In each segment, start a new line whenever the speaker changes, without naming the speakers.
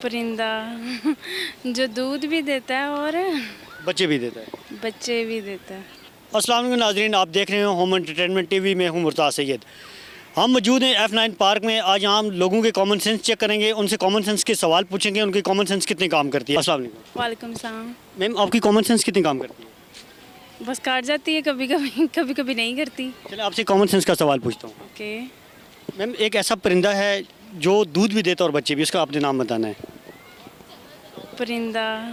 परिंदा जो दूध भी देता है और
बच्चे भी देता है।
बच्चे भी देता है।
अस्सलाम वालेकुम नाज़रीन, आप देख रहे हैं होम एंटरटेनमेंट टीवी में हूं मुर्ताज़ सैयद। हम मौजूद हैं F9 पार्क में। आज हम लोगों के कॉमन सेंस चेक करेंगे, उनसे कॉमन सेंस के सवाल पूछेंगे, उनकी कॉमन सेंस कितनी काम करती है। अस्सलाम वालेकुम
वालेकुम सलाम।
मैम, आपकी कॉमन सेंस कितनी काम करती है?
बस काट जाती है, कभी कभी कभी कभी नहीं करती।
चलिए आपसे कॉमन सेंस का सवाल पूछता हूँ।
ओके।
मैम, एक ऐसा परिंदा है जो दूध भी देता है और बच्चे भी, उसका आपने नाम बताना है।
परिंदा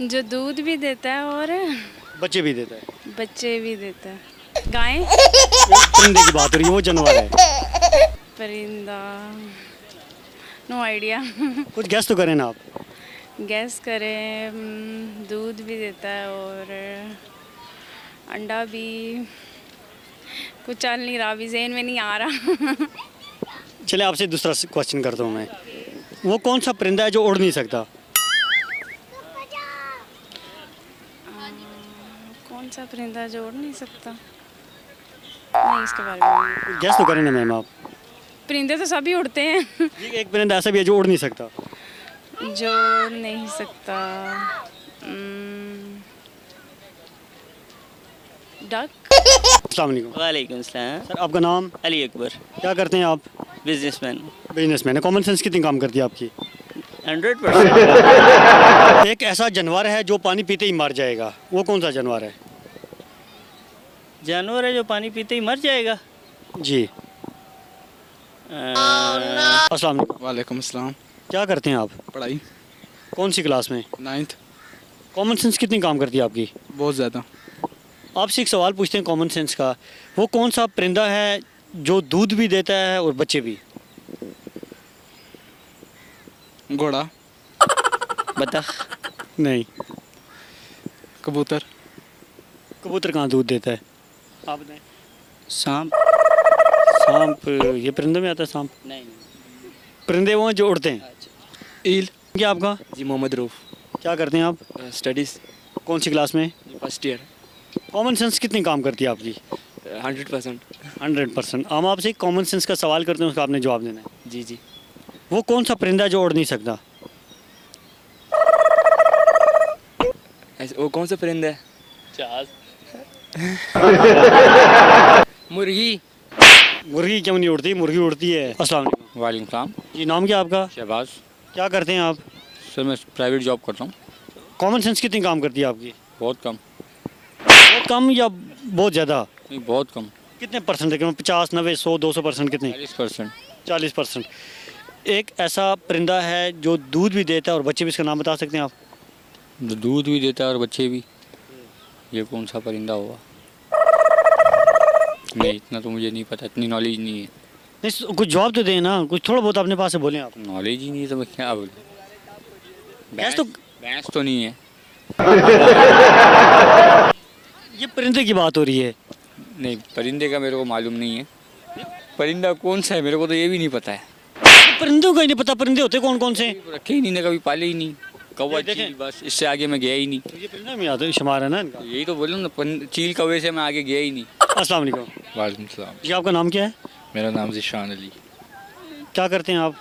जो दूध भी देता है और
बच्चे भी देता है।
बच्चे भी देता है। गाय।
परिंदे की बात हो रही है, वो जानवर है।
परिंदा, नो आइडिया।
कुछ गैस तो करें ना आप।
गैस करें। दूध भी देता है और अंडा भी। कुछ चल नहीं रहा, अभी ज़हन में नहीं आ रहा।
चलिए आपसे दूसरा क्वेश्चन करता हूँ मैं। वो कौन सा परिंदा है जो उड़ नहीं सकता?
कौन सा परिंदा जो उड़ नहीं सकता? नहीं, इसके बारे में
गैस तो करें ना मैम आप।
परिंदे तो सभी उड़ते हैं।
ये एक परिंदा ऐसा भी है जो उड़ नहीं सकता।
जो उड़ नहीं सकता। डक।
अस्सलाम वालेकुम।
वालेकुम सलाम।
सर, आपका नाम?
अली अकबर,
क्या करते हैं आप?
बिजनेसमैन।
बिजनेसमैन है। कॉमन सेंस कितनी काम करती है आपकी?
100%।
एक ऐसा जानवर है जो पानी पीते ही मर जाएगा, वो कौन सा जानवर है?
जानवर है जो पानी पीते ही मर जाएगा।
जी। अस्सलाम वालेकुम।
वालेकुम अस्सलाम।
क्या करते हैं आप?
पढ़ाई
कौन सी क्लास में?
9th।
कॉमन सेंस कितनी काम करती है आपकी?
बहुत ज़्यादा।
आपसे एक सवाल पूछते हैं कॉमन सेंस का। वो कौन सा परिंदा है जो दूध भी देता है और बच्चे भी?
घोड़ा,
बतख,
नहीं।
कबूतर,
कबूतर कहाँ दूध देता है? आप बताएं।
सांप।
सांप ये परिंदे में आता है? सांप
नहीं।
परिंदे वो हैं जो उड़ते हैं।
ईल।
क्या आपका?
जी मोहम्मद रूफ।
क्या करते हैं आप?
स्टडीज़
कौन सी क्लास में?
First year.
कॉमन सेंस कितनी काम करती है आपकी?
100%।
100%। हम आपसे एक कॉमन सेंस का सवाल करते हैं, उसका आपने जवाब देना है।
जी जी।
वो कौन सा परिंदा है जो उड़ नहीं सकता?
ऐसे वो कौन सा परिंदा है? मुर्गी।
मुर्गी क्यों नहीं उड़ती? मुर्गी उड़ती है। अस्सलाम वालेकुम।
वालेकुम सलाम।
जी, नाम क्या आपका?
शहबाज।
क्या करते हैं आप?
सर मैं प्राइवेट जॉब करता हूँ।
कॉमन सेंस कितनी काम करती है आपकी?
बहुत कम।
बहुत कम या बहुत ज़्यादा?
नहीं, बहुत कम।
कितने परसेंट है? 50, 90, 100, 200% कितने?
40%।
40%। एक ऐसा परिंदा है जो दूध भी देता है और बच्चे भी, इसका नाम बता सकते हैं आप?
जो दूध भी देता है और बच्चे भी, ये कौन सा परिंदा होगा? नहीं, इतना तो मुझे नहीं पता, इतनी नॉलेज नहीं है।
नहीं, कुछ जवाब तो दें ना, कुछ थोड़ा बहुत अपने पास से बोलें आप।
नॉलेज ही नहीं है तो मैं क्या बोलूँ?
भैंस तो
भैंस तो नहीं है।
ये परिंदे की बात हो रही है।
नहीं, परिंदे का मेरे को मालूम नहीं है। परिंदा कौन सा है मेरे को तो ये भी नहीं पता है।
परिंदों का ही नहीं पता, परिंदे होते कौन कौन से?
रखे ही नहीं ना, कभी पाले ही नहीं। कौवा,
देखें।
चील, बस इससे आगे मैं गया ही नहीं।
ये परिंदे में आता है, शुमार है ना इनका।
यही तो बोल रहा हूँ ना, चील कौवे से मैं आगे गया ही नहीं।
अस्सलाम वालेकुम।
वालेकुम सलाम।
जी, आपका नाम क्या है?
मेरा नाम ज़िशान अली।
क्या करते हैं आप?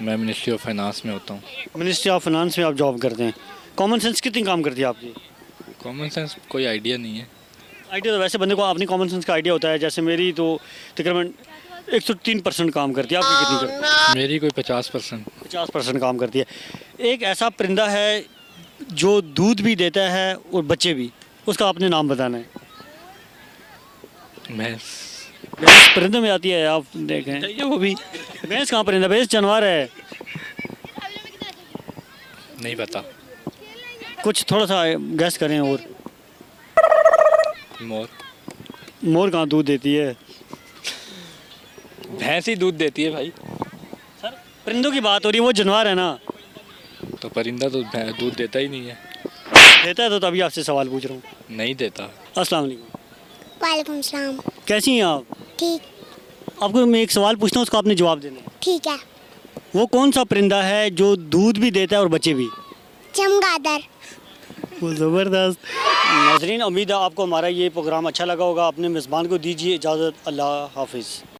मैं मिनिस्ट्री ऑफ फाइनेंस में होता हूँ।
मिनिस्ट्री ऑफ फाइनेंस में आप जॉब करते हैं। कॉमन सेंस कितनी काम करती है आपकी?
कॉमन सेंस कोई आइडिया नहीं है।
आइडिया तो वैसे बंदे को अपनी कॉमन सेंस का आइडिया होता है। जैसे मेरी तो तकरीबन 103% काम करती है। आपकी कितनी करती है?
मेरी कोई 50%।
50% काम करती है। एक ऐसा परिंदा है जो दूध भी देता है और बच्चे भी, उसका आपने नाम बताना है।
भैंस।
भैंस परिंदे में आती है, आप देखें।
ये वो भी
भैंस कहाँ परिंदा? भैंस जानवर है।
नहीं पता।
कुछ थोड़ा सा गैस करें। और
मोर।
मोर कहाँ दूध देती है?
भैंस ही दूध देती है भाई।
सर, परिंदों की बात हो रही है, वो जानवर है ना।
तो परिंदा तो दूध देता ही नहीं है।
देता है तो तभी आपसे सवाल पूछ रहा हूँ।
नहीं देता।
अस्सलाम वालेकुम।
वालेकुम सलाम।
कैसी हैं आप?
ठीक।
आपको मैं एक सवाल पूछता हूँ, उसका आपने जवाब देना है।
ठीक है।
वो कौन सा परिंदा है जो दूध भी देता है और बच्चे भी?
चमगादड़।
वो ज़बरदस्त। नाज़रीन, उम्मीद है आपको हमारा ये प्रोग्राम अच्छा लगा होगा। अपने मेज़बान को दीजिए इजाज़त। अल्लाह हाफिज़।